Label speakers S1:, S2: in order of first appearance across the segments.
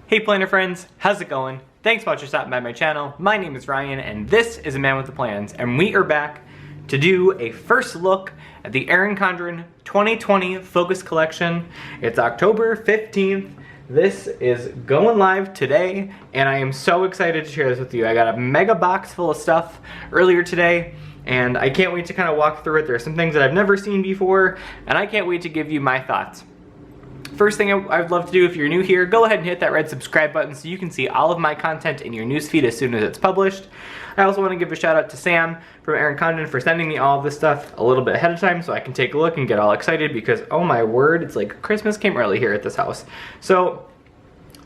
S1: Hey planner friends, how's it going? Thanks so much for stopping by my channel. My name is Ryan and this is A Man with the Plans, and we are back to do a first look at the Erin Condren 2020 Focused Collection. It's October 15th. This is going live today and I am so excited to share this with you. I got a mega box full of stuff earlier today and I can't wait to kind of walk through it. There are some things that I've never seen before and I can't wait to give you my thoughts. First thing I'd love to do, if you're new here, go ahead and hit that red subscribe button so you can see all of my content in your newsfeed as soon as it's published. I also want to give a shout out to Sam from Erin Condren for sending me all of this stuff a little bit ahead of time so I can take a look and get all excited because, oh my word, it's like Christmas came early here at this house. So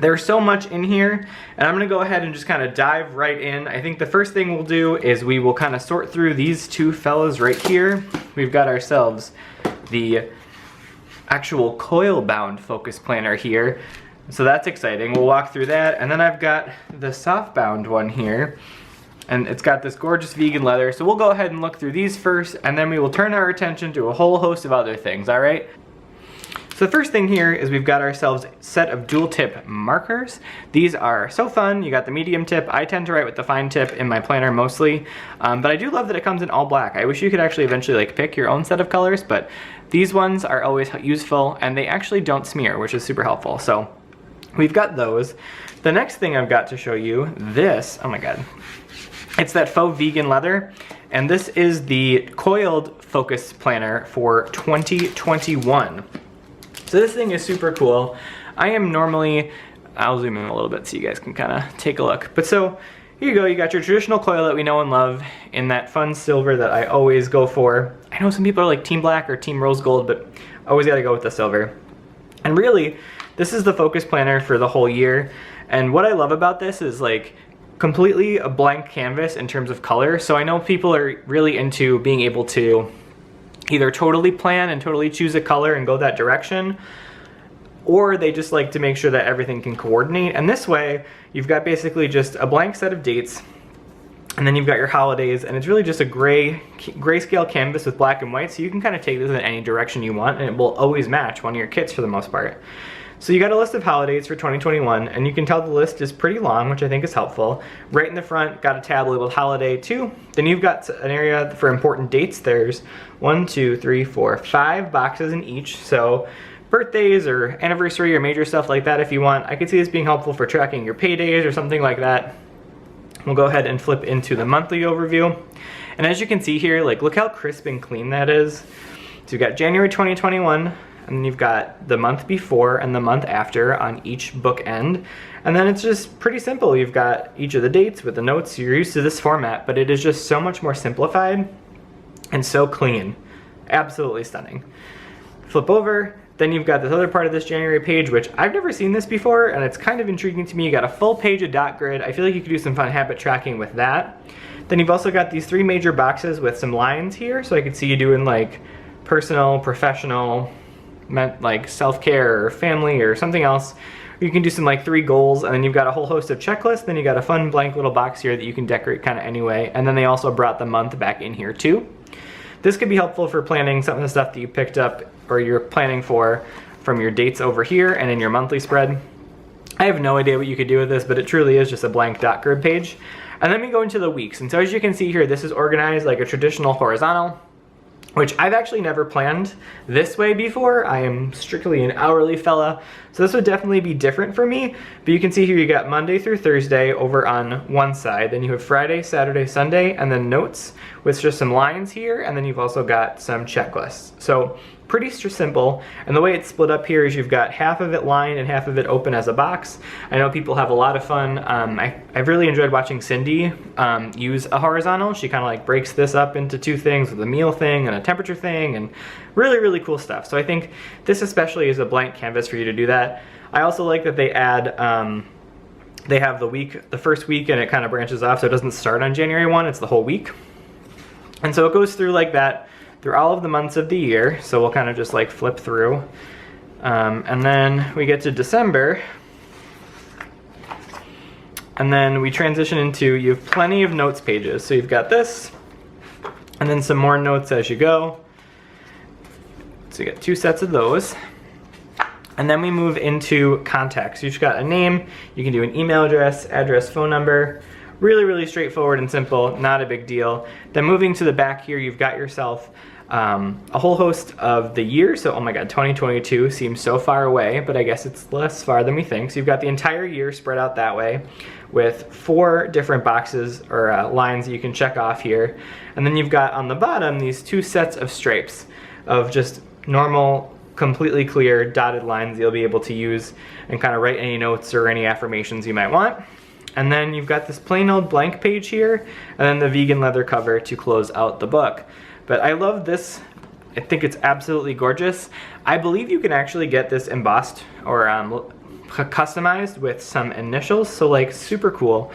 S1: there's so much in here and I'm going to go ahead and just kind of dive right in. I think the first thing we'll do is we will kind of sort through these two fellas right here. We've got ourselves the actual coil bound focus planner here, so that's exciting. We'll walk through that, and then I've got the Softbound one here and it's got this gorgeous vegan leather, so we'll go ahead and look through these first and then we will turn our attention to a whole host of other things. All right, so the first thing here is we've got ourselves a set of dual tip markers. These are so fun. You got the medium tip. I tend to write with the fine tip in my planner mostly, but I do love that it comes in all black. I wish you could actually eventually like pick your own set of colors, but these ones are always useful and they actually don't smear, which is super helpful. So we've got those. The next thing I've got to show you, this, oh my god, it's that faux vegan leather, and this is the coiled focus planner for 2021. So this thing is super cool. I am normally, I'll zoom in a little bit so you guys can kind of take a look. But so here you go, you got your traditional coil that we know and love in that fun silver that I always go for. I know some people are like team black or team rose gold, but I always gotta go with the silver. And really, this is the focus planner for the whole year. And what I love about this is like completely a blank canvas in terms of color. So I know people are really into being able to either totally plan and totally choose a color and go that direction, or they just like to make sure that everything can coordinate. And this way, you've got basically just a blank set of dates, and then you've got your holidays, and it's really just a grayscale canvas with black and white, so you can kind of take this in any direction you want, and it will always match one of your kits for the most part. So you got a list of holidays for 2021, and you can tell the list is pretty long, which I think is helpful. Right in the front, got a tab labeled Holiday 2. Then you've got an area for important dates. There's 1, 2, 3, 4, 5 boxes in each. So birthdays or anniversary or major stuff like that if you want. I could see this being helpful for tracking your paydays or something like that. We'll go ahead and flip into the monthly overview. And as you can see here, like look how crisp and clean that is. So you've got January 2021, and then you've got the month before and the month after on each bookend. And then it's just pretty simple. You've got each of the dates with the notes. You're used to this format, but it is just so much more simplified and so clean. Absolutely stunning. Flip over, then you've got this other part of this January page, which I've never seen this before, and it's kind of intriguing to me. You got a full page of dot grid. I feel like you could do some fun habit tracking with that. Then you've also got these 3 major boxes with some lines here, so I could see you doing like personal, professional, meant like self-care or family or something else. You can do some like 3 goals, and then you've got a whole host of checklists. Then you got a fun blank little box here that you can decorate kind of anyway. And then they also brought the month back in here too. This could be helpful for planning some of the stuff that you picked up or you're planning for from your dates over here and in your monthly spread. I have no idea what you could do with this, but it truly is just a blank dot grid page. And then we go into the weeks. And so as you can see here, this is organized like a traditional horizontal, which I've actually never planned this way before. I am strictly an hourly fella, so this would definitely be different for me. But you can see here you got Monday through Thursday over on one side, then you have Friday, Saturday, Sunday, and then notes with just some lines here, and then you've also got some checklists. So pretty simple, and the way it's split up here is you've got half of it lined and half of it open as a box. I know people have a lot of fun. I've really enjoyed watching Cindy use a horizontal. She kind of like breaks this up into 2 things with a meal thing and a temperature thing, and really, really cool stuff. So I think this especially is a blank canvas for you to do that. I also like that they add, they have the first week, and it kind of branches off, so it doesn't start on January 1, it's the whole week. And so it goes through like that through all of the months of the year. So we'll kind of just like flip through. And then we get to December. And then we transition into, you have plenty of notes pages. So you've got this, and then some more notes as you go. So you get 2 sets of those. And then we move into contacts. You've got a name, you can do an email address, phone number. Really, really straightforward and simple, not a big deal. Then moving to the back here, you've got yourself a whole host of the year. So, oh my God, 2022 seems so far away, but I guess it's less far than we think. So you've got the entire year spread out that way with 4 different boxes or lines that you can check off here. And then you've got on the bottom these 2 sets of stripes of just normal, completely clear dotted lines you'll be able to use and kind of write any notes or any affirmations you might want. And then you've got this plain old blank page here, and then the vegan leather cover to close out the book. But I love this. I think it's absolutely gorgeous. I believe you can actually get this embossed or customized with some initials, so like super cool.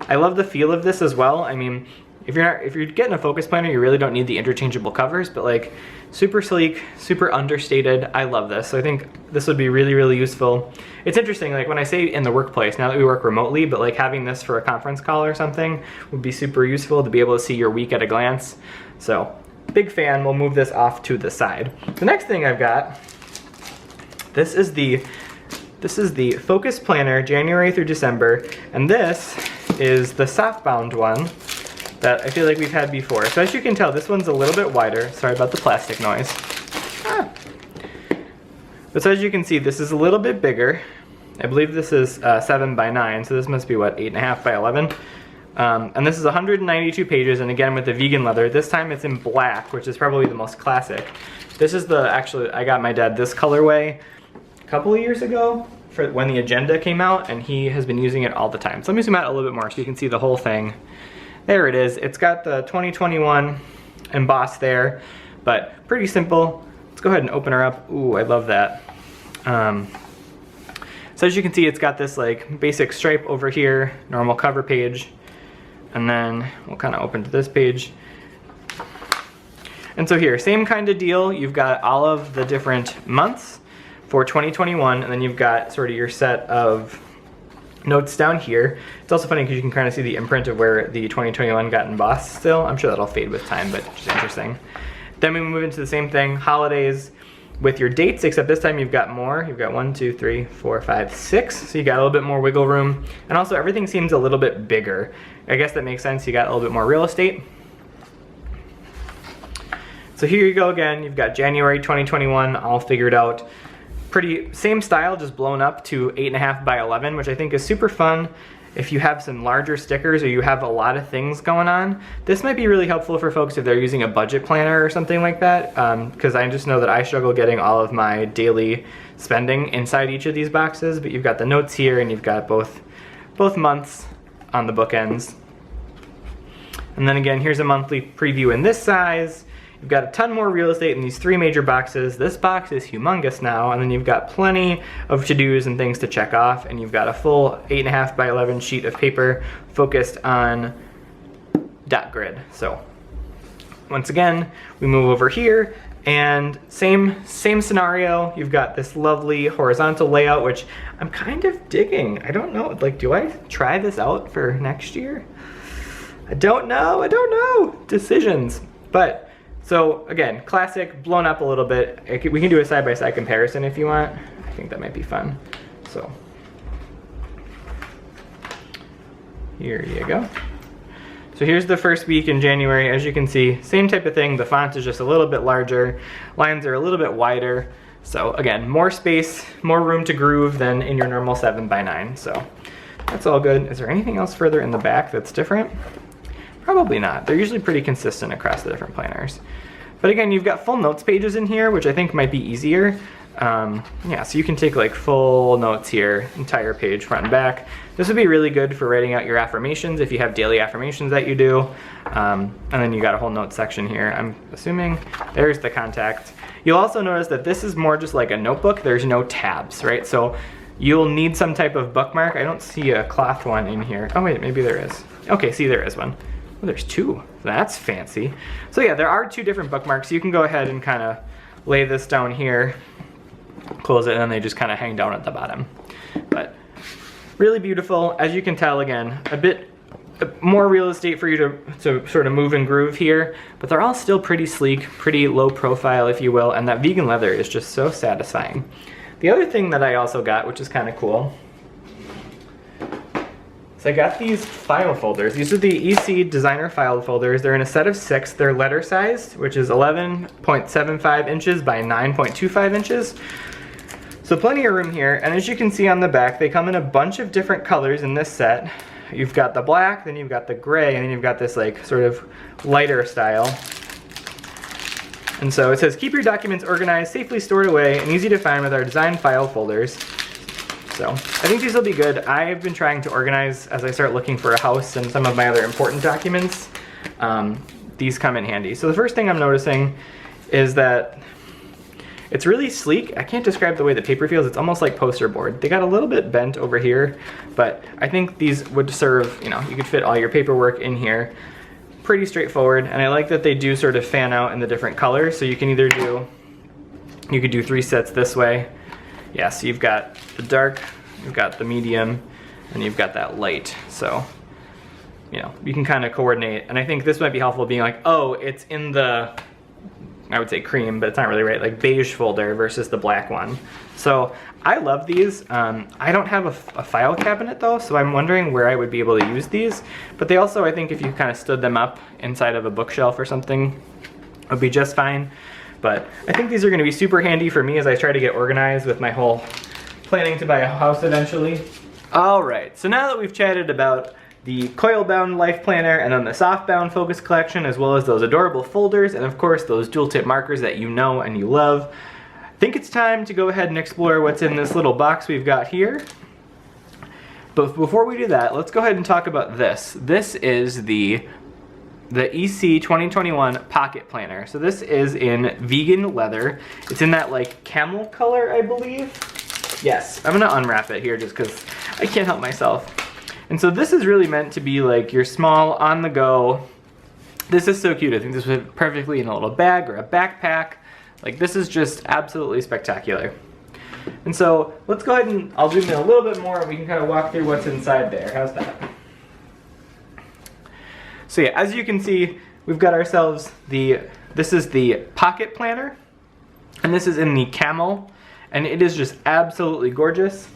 S1: I love the feel of this as well. I mean, if you're getting a focus planner, you really don't need the interchangeable covers, but like super sleek, super understated. I love this. So I think this would be really, really useful. It's interesting, like when I say in the workplace, now that we work remotely, but like having this for a conference call or something would be super useful to be able to see your week at a glance. So big fan. We'll move this off to the side. The next thing I've got, this is the Focus Planner, January through December, and this is the Softbound one that I feel like we've had before. So as you can tell, this one's a little bit wider. Sorry about the plastic noise. But so as you can see, this is a little bit bigger. I believe this is 7 by 9, so this must be what, 8.5 by 11. And this is 192 pages, and again with the vegan leather. This time it's in black, which is probably the most classic. This is actually, I got my dad this colorway a couple of years ago for when the agenda came out, and he has been using it all the time. So let me zoom out a little bit more so you can see the whole thing. There it is. It's got the 2021 embossed there, but pretty simple. Let's go ahead and open her up. Ooh, I love that. So as you can see, it's got this like basic stripe over here, normal cover page, and then we'll kind of open to this page. And so here, same kind of deal. You've got all of the different months for 2021, and then you've got sort of your set of notes down here. It's also funny because you can kind of see the imprint of where the 2021 got embossed still. I'm sure that'll fade with time, but just interesting. Then we move into the same thing, holidays with your dates, except this time you've got more. You've got 1, 2, 3, 4, 5, 6. So you got a little bit more wiggle room. And also everything seems a little bit bigger. I guess that makes sense. You got a little bit more real estate. So here you go again. You've got January 2021 all figured out. Pretty same style, just blown up to 8.5 by 11, which I think is super fun. If you have some larger stickers or you have a lot of things going on, this might be really helpful for folks if they're using a budget planner or something like that, because I just know that I struggle getting all of my daily spending inside each of these boxes. But you've got the notes here, and you've got both months on the bookends. And then again, here's a monthly preview in this size. You've got a ton more real estate in these 3 major boxes. This box is humongous now, and then you've got plenty of to-dos and things to check off, and you've got a full 8.5 by 11 sheet of paper focused on dot grid. So once again, we move over here, and same scenario. You've got this lovely horizontal layout, which I'm kind of digging. I don't know, like, do I try this out for next year? I don't know. Decisions. But so again, classic, blown up a little bit. We can do a side-by-side comparison if you want. I think that might be fun. So here you go. So here's the first week in January. As you can see, same type of thing. The font is just a little bit larger. Lines are a little bit wider. So again, more space, more room to groove than in your normal 7 by 9. So that's all good. Is there anything else further in the back that's different? Probably not. They're usually pretty consistent across the different planners. But again, you've got full notes pages in here, which I think might be easier. Yeah, so you can take like full notes here, entire page front and back. This would be really good for writing out your affirmations if you have daily affirmations that you do. And then you got a whole notes section here. I'm assuming there's the contact. You'll also notice that this is more just like a notebook. There's no tabs, right? So you'll need some type of bookmark. I don't see a cloth one in here. Oh wait, maybe there is. Okay, see, there is one. Oh, there's 2. That's fancy. So yeah, there are 2 different bookmarks. You can go ahead and kind of lay this down here, close it, and then they just kind of hang down at the bottom. But really beautiful. As you can tell, again, a bit more real estate for you to sort of move and groove here, but they're all still pretty sleek, pretty low profile, if you will, and that vegan leather is just so satisfying. The other thing that I also got, which is kind of cool, so I got these file folders. These are the EC designer file folders. They're in a set of 6. They're letter sized, which is 11.75 inches by 9.25 inches. So plenty of room here. And as you can see on the back, they come in a bunch of different colors in this set. You've got the black, then you've got the gray, and then you've got this like sort of lighter style. And so it says, keep your documents organized, safely stored away, and easy to find with our design file folders. So I think these will be good. I've been trying to organize as I start looking for a house and some of my other important documents. These come in handy. So the first thing I'm noticing is that it's really sleek. I can't describe the way the paper feels. It's almost like poster board. They got a little bit bent over here, but I think these would serve, you know, you could fit all your paperwork in here. Pretty straightforward, and I like that they do sort of fan out in the different colors, so you can either do, you could do 3 sets this way. Yeah, so you've got the dark, you've got the medium, and you've got that light. So, you know, you can kind of coordinate. And I think this might be helpful being like, oh, it's in the, I would say cream, but it's not really right, like beige folder versus the black one. So I love these. I don't have a file cabinet though, so I'm wondering where I would be able to use these. But they also, I think if you kind of stood them up inside of a bookshelf or something, would be just fine. But I think these are going to be super handy for me as I try to get organized with my whole planning to buy a house eventually. Alright, so now that we've chatted about the coil-bound life planner and then the Softbound Focused Collection, as well as those adorable folders and of course those dual tip markers that you know and you love, I think it's time to go ahead and explore what's in this little box we've got here. But before we do that, let's go ahead and talk about this. This is the EC 2021 Pocket Planner. So this is in vegan leather. It's in that like camel color, I believe. Yes, I'm gonna unwrap it here just because I can't help myself. And so this is really meant to be like your small, on the go. This is so cute. I think this would fit perfectly in a little bag or a backpack. Like this is just absolutely spectacular. And so let's go ahead and I'll zoom in a little bit more and we can kind of walk through what's inside there. How's that? So yeah, as you can see, we've got ourselves this is the Pocket Planner, and this is in the camel, and it is just absolutely gorgeous.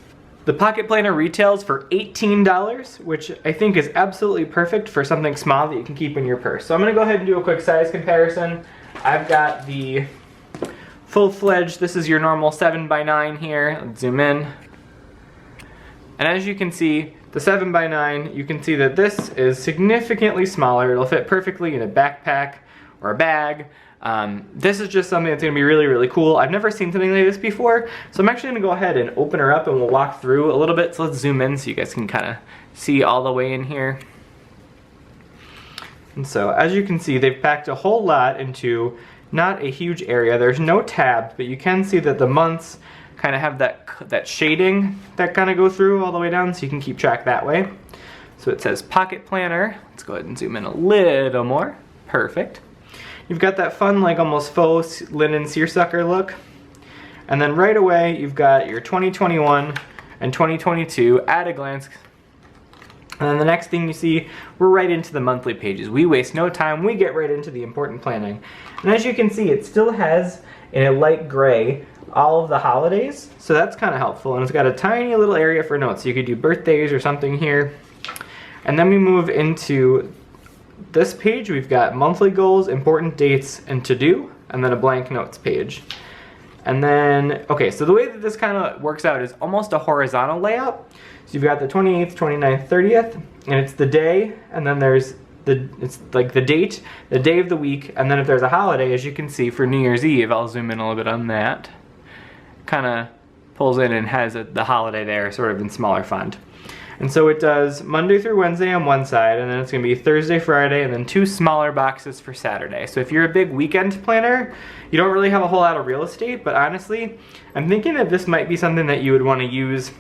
S1: The Pocket Planner retails for $18, which I think is absolutely perfect for something small that you can keep in your purse. So I'm gonna go ahead and do a quick size comparison. I've got the full-fledged, this is your normal 7x9 here. Let's zoom in. And as you can see, the 7x9, you can see that this is significantly smaller. It'll fit perfectly in a backpack or a bag. This is just something that's gonna be really, really cool. I've never seen something like this before, so I'm actually gonna go ahead and open her up and we'll walk through a little bit. So let's zoom in so you guys can kind of see all the way in here. And so as you can see, they've packed a whole lot into not a huge area. There's no tabs, but you can see that the months kind of have that shading that kind of go through all the way down, so you can keep track that way. So it says Pocket Planner. Let's go ahead and zoom in a little more. Perfect. You've got that fun, like almost faux linen seersucker look. And then right away, you've got your 2021 and 2022 at a glance. And then the next thing you see, we're right into the monthly pages. We waste no time, we get right into the important planning. And as you can see, it still has, in a light gray, all of the holidays, so that's kind of helpful. And it's got a tiny little area for notes, so you could do birthdays or something here. And then we move into this page. We've got monthly goals, important dates, and to do, and then a blank notes page. And then, okay, so the way that this kind of works out is almost a horizontal layout. So you've got the 28th, 29th, 30th, and it's the day, and then there's it's like the date, the day of the week, and then if there's a holiday, as you can see for New Year's Eve, I'll zoom in a little bit on that. Kind of pulls in and has the holiday there sort of in smaller font. And so it does Monday through Wednesday on one side, and then it's going to be Thursday, Friday, and then 2 smaller boxes for Saturday. So if you're a big weekend planner, you don't really have a whole lot of real estate, but honestly, I'm thinking that this might be something that you would want to use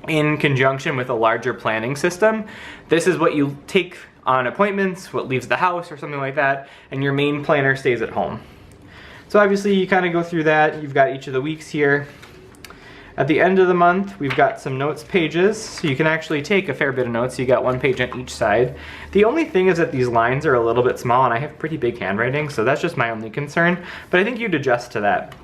S1: in conjunction with a larger planning system. This is what you take on appointments, what leaves the house or something like that, and your main planner stays at home. So obviously you kind of go through that. You've got each of the weeks here. At the end of the month, we've got some notes pages, so you can actually take a fair bit of notes. You got 1 page on each side. The only thing is that these lines are a little bit small, and I have pretty big handwriting, so that's just my only concern, but I think you'd adjust to that.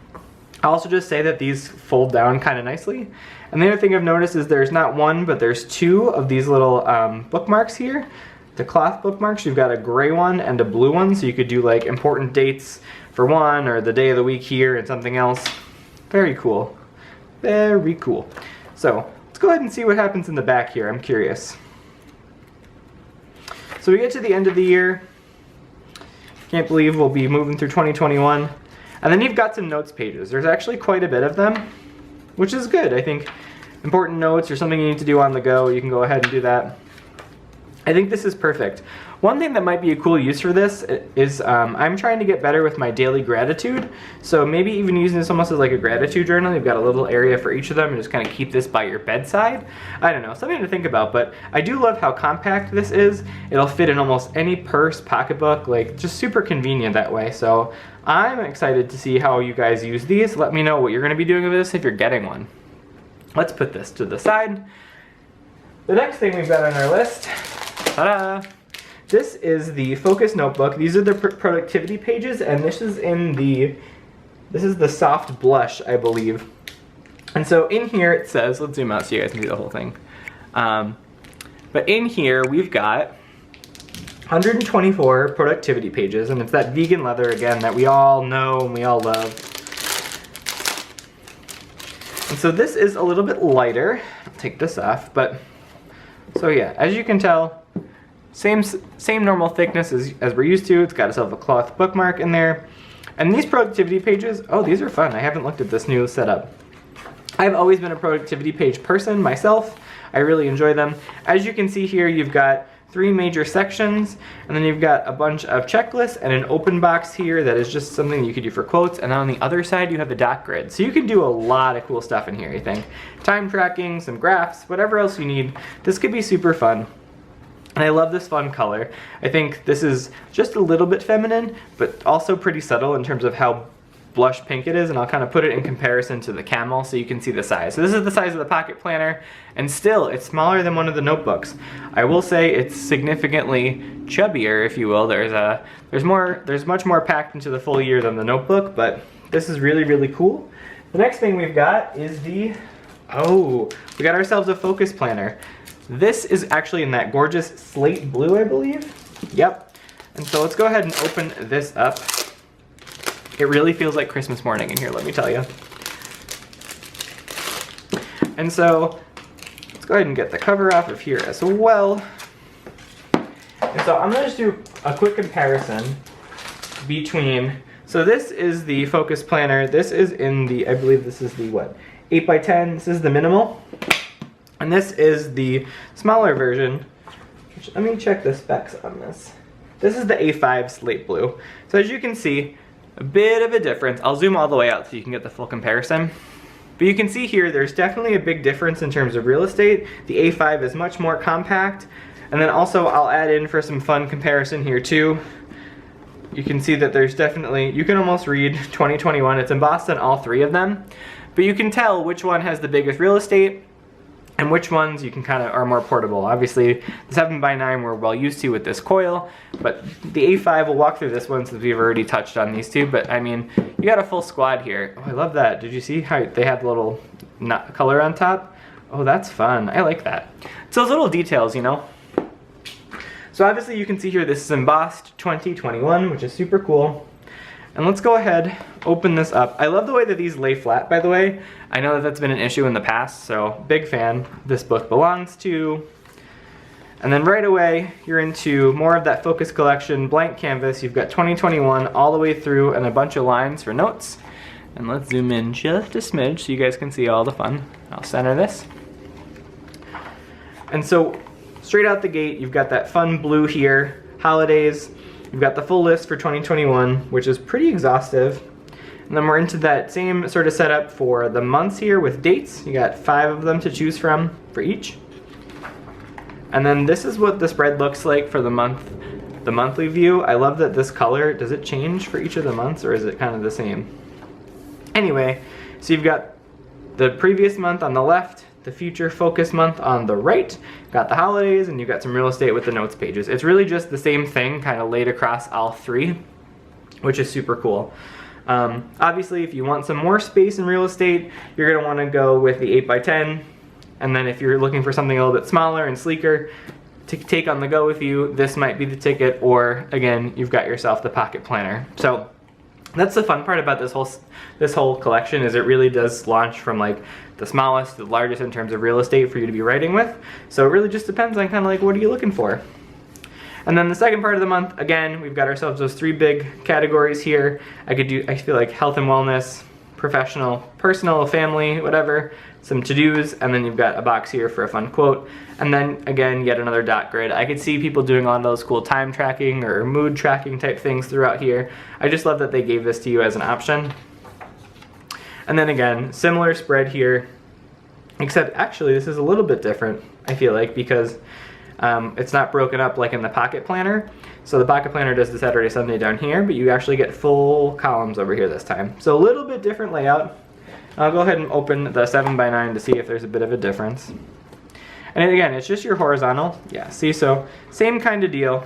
S1: I'll also just say that these fold down kind of nicely. And the other thing I've noticed is there's not one, but there's two of these little bookmarks here. The cloth bookmarks, you've got a gray one and a blue one, so you could do like important dates for one, or the day of the week here and something else. Very cool. Very cool. So let's go ahead and see what happens in the back here. I'm curious. So we get to the end of the year. Can't believe we'll be moving through 2021. And then you've got some notes pages. There's actually quite a bit of them, which is good. I think important notes or something you need to do on the go, you can go ahead and do that. I think this is perfect. One thing that might be a cool use for this is I'm trying to get better with my daily gratitude. So maybe even using this almost as like a gratitude journal. You've got a little area for each of them and just kind of keep this by your bedside. I don't know, something to think about, but I do love how compact this is. It'll fit in almost any purse, pocketbook, like just super convenient that way. So I'm excited to see how you guys use these. Let me know what you're gonna be doing with this if you're getting one. Let's put this to the side. The next thing we've got on our list, ta-da! This is the Focus Notebook. These are the productivity pages, and this is the soft blush, I believe. And so in here it says, let's zoom out so you guys can see the whole thing. But in here we've got 124 productivity pages, and it's that vegan leather again that we all know and we all love. And so this is a little bit lighter. I'll take this off, but so yeah, as you can tell, same normal thickness as we're used to. It's got itself a cloth bookmark in there. And these productivity pages, oh, these are fun. I haven't looked at this new setup. I've always been a productivity page person myself. I really enjoy them. As you can see here, you've got 3 major sections, and then you've got a bunch of checklists and an open box here that is just something you could do for quotes, and on the other side you have the dot grid. So you can do a lot of cool stuff in here, I think. Time tracking, some graphs, whatever else you need. This could be super fun. And I love this fun color. I think this is just a little bit feminine, but also pretty subtle in terms of how blush pink it is, and I'll kind of put it in comparison to the Camel so you can see the size. So this is the size of the pocket planner, and still it's smaller than one of the notebooks. I will say it's significantly chubbier, if you will. There's much more packed into the full year than the notebook, but this is really, really cool. The next thing we've got is we got ourselves a focus planner. This is actually in that gorgeous slate blue, I believe. Yep. And so let's go ahead and open this up. It really feels like Christmas morning in here, let me tell you. And so let's go ahead and get the cover off of here as well. And so I'm gonna just do a quick comparison between, so this is the focus planner. This is in the, I believe this is the what? 8x10, this is the minimal. And this is the smaller version, which, let me check the specs on this. This is the A5 slate blue. So as you can see, a bit of a difference. I'll zoom all the way out so you can get the full comparison. But you can see here, there's definitely a big difference in terms of real estate. The A5 is much more compact. And then also I'll add in for some fun comparison here too. You can see that there's definitely, you can almost read 2021. It's embossed on all 3 of them. But you can tell which one has the biggest real estate and which ones you can kind of are more portable. Obviously, the 7x9 we're well used to with this coil, but the A5, we'll walk through this one since we've already touched on these two, but I mean, you got a full squad here. Oh, I love that. Did you see how they have the little color on top? Oh, that's fun. I like that. It's those little details, you know? So obviously you can see here this is embossed 2021, which is super cool. And let's go ahead, open this up. I love the way that these lay flat, by the way. I know that that's been an issue in the past, so big fan. This book belongs to. And then right away, you're into more of that Focus Collection blank canvas. You've got 2021 all the way through and a bunch of lines for notes. And let's zoom in just a smidge so you guys can see all the fun. I'll center this. And so straight out the gate, you've got that fun blue here, holidays. You've got the full list for 2021, which is pretty exhaustive. And then we're into that same sort of setup for the months here with dates. You got 5 of them to choose from for each. And then this is what the spread looks like for the monthly view. I love that this color, does it change for each of the months or is it kind of the same? Anyway, so you've got the previous month on the left, the future focus month on the right, got the holidays, and you've got some real estate with the notes pages. It's really just the same thing kind of laid across all 3, which is super cool. Obviously, if you want some more space in real estate, you're gonna wanna go with the 8x10. And then if you're looking for something a little bit smaller and sleeker to take on the go with you, this might be the ticket, or again, you've got yourself the pocket planner. So that's the fun part about this whole collection, is it really does launch from like the smallest to the largest in terms of real estate for you to be writing with. So it really just depends on kind of like what are you looking for. And then the second part of the month, again, we've got ourselves those 3 big categories here. I feel like health and wellness, professional, personal, family, whatever, some to-dos, and then you've got a box here for a fun quote. And then again, yet another dot grid. I could see people doing a lot of those cool time tracking or mood tracking type things throughout here. I just love that they gave this to you as an option. And then again, similar spread here, except actually this is a little bit different, I feel like, because it's not broken up like in the pocket planner. So the pocket planner does the Saturday, Sunday down here, but you actually get full columns over here this time. So a little bit different layout. I'll go ahead and open the 7x9 to see if there's a bit of a difference. And again, it's just your horizontal. Yeah, see, so same kind of deal,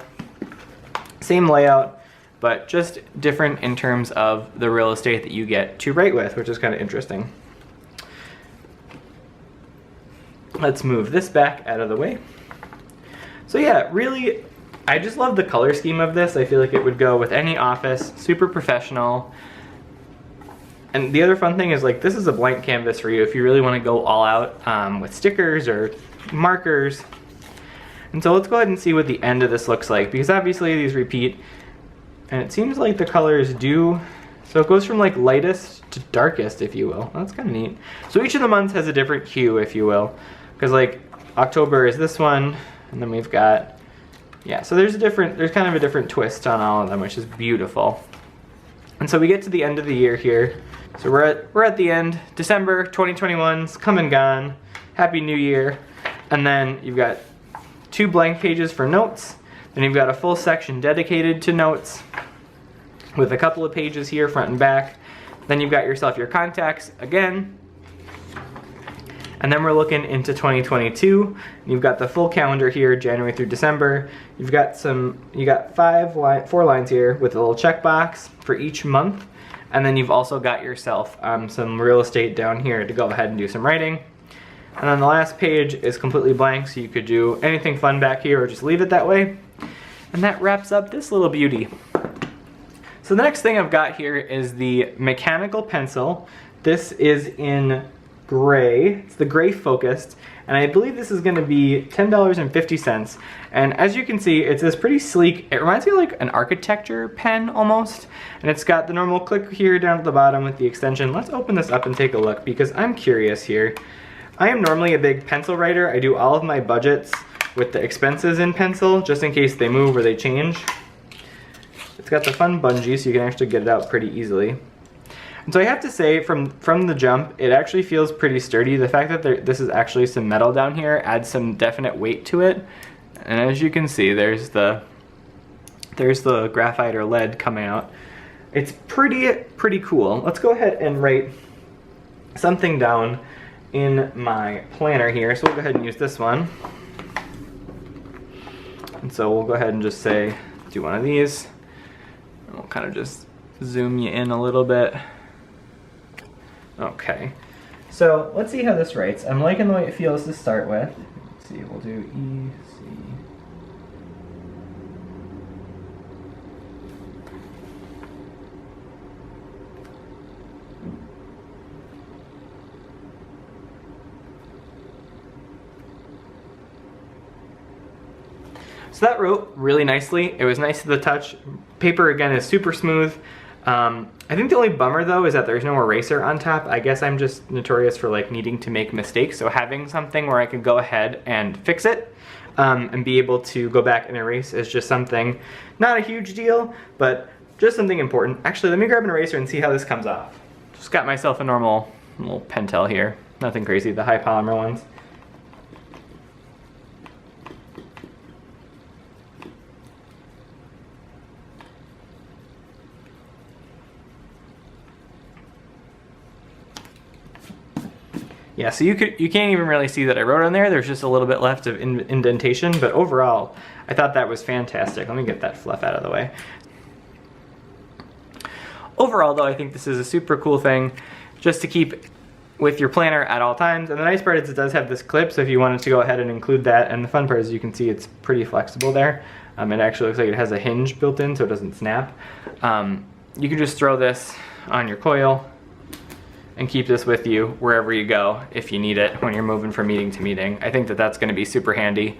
S1: same layout, but just different in terms of the real estate that you get to write with, which is kind of interesting. Let's move this back out of the way. So yeah, really, I just love the color scheme of this. I feel like it would go with any office, super professional. And the other fun thing is, like, this is a blank canvas for you if you really want to go all out with stickers or markers. And so let's go ahead and see what the end of this looks like, because obviously these repeat, and it seems like the colors do, so it goes from like lightest to darkest, if you will. That's kind of neat. So each of the months has a different hue, if you will, because like October is this one, and then we've got, yeah, so there's kind of a different twist on all of them, which is beautiful. And so we get to the end of the year here. So we're at the end. December 2021's come and gone. Happy New Year. And then you've got 2 blank pages for notes. Then you've got a full section dedicated to notes with a couple of pages here, front and back. Then you've got yourself your contacts again. And then we're looking into 2022. You've got the full calendar here, January through December. You got 4 lines here with a little checkbox for each month. And then you've also got yourself some real estate down here to go ahead and do some writing. And then the last page is completely blank, so you could do anything fun back here or just leave it that way. And that wraps up this little beauty. So the next thing I've got here is the mechanical pencil. This is in gray. It's the gray focused, and I believe this is going to be $10.50. And as you can see, it's this pretty sleek, it reminds me of like an architecture pen almost, and it's got the normal click here down at the bottom with the extension. Let's open this up and take a look, because I'm curious here. I am normally a big pencil writer. I do all of my budgets with the expenses in pencil, just in case they move or they change. It's got the fun bungee, so you can actually get it out pretty easily. And so I have to say, from the jump, it actually feels pretty sturdy. The fact that this is actually some metal down here adds some definite weight to it. And as you can see, there's the graphite or lead coming out. It's pretty cool. Let's go ahead and write something down in my planner here. So we'll go ahead and use this one. And so we'll go ahead and just say, do one of these. And we'll kind of just zoom you in a little bit. Okay, so let's see how this writes. I'm liking the way it feels to start with. Let's see, we'll do E, C. So that wrote really nicely. It was nice to the touch. Paper again is super smooth. I think the only bummer though is that there's no eraser on top. I guess I'm just notorious for like needing to make mistakes, so having something where I can go ahead and fix it and be able to go back and erase is just something, not a huge deal, but just something important. Actually, let me grab an eraser and see how this comes off. Just got myself a normal little Pentel here. Nothing crazy, the high polymer ones. Yeah, so you can't even really see that I wrote on there. There's just a little bit left of indentation, but overall, I thought that was fantastic. Let me get that fluff out of the way. Overall though, I think this is a super cool thing just to keep with your planner at all times. And the nice part is it does have this clip, so if you wanted to go ahead and include that, and the fun part is you can see it's pretty flexible there. It actually looks like it has a hinge built in so it doesn't snap. You can just throw this on your coil and keep this with you wherever you go if you need it when you're moving from meeting to meeting. I think that that's gonna be super handy.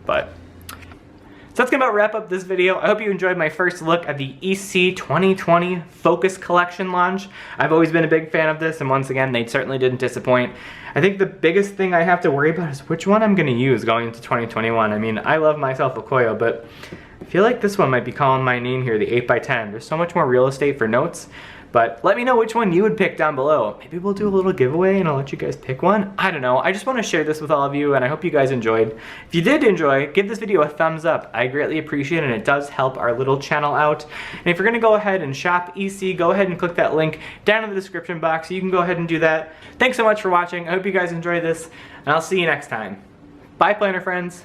S1: So that's gonna about wrap up this video. I hope you enjoyed my first look at the EC 2020 Focused Collection launch. I've always been a big fan of this, and once again, they certainly didn't disappoint. I think the biggest thing I have to worry about is which one I'm gonna use going into 2021. I mean, I love myself a coil, but I feel like this one might be calling my name here, the 8x10. There's so much more real estate for notes. But let me know which one you would pick down below. Maybe we'll do a little giveaway and I'll let you guys pick one. I don't know. I just want to share this with all of you and I hope you guys enjoyed. If you did enjoy, give this video a thumbs up. I greatly appreciate it and it does help our little channel out. And if you're going to go ahead and shop EC, go ahead and click that link down in the description box so you can go ahead and do that. Thanks so much for watching. I hope you guys enjoyed this and I'll see you next time. Bye, planner friends.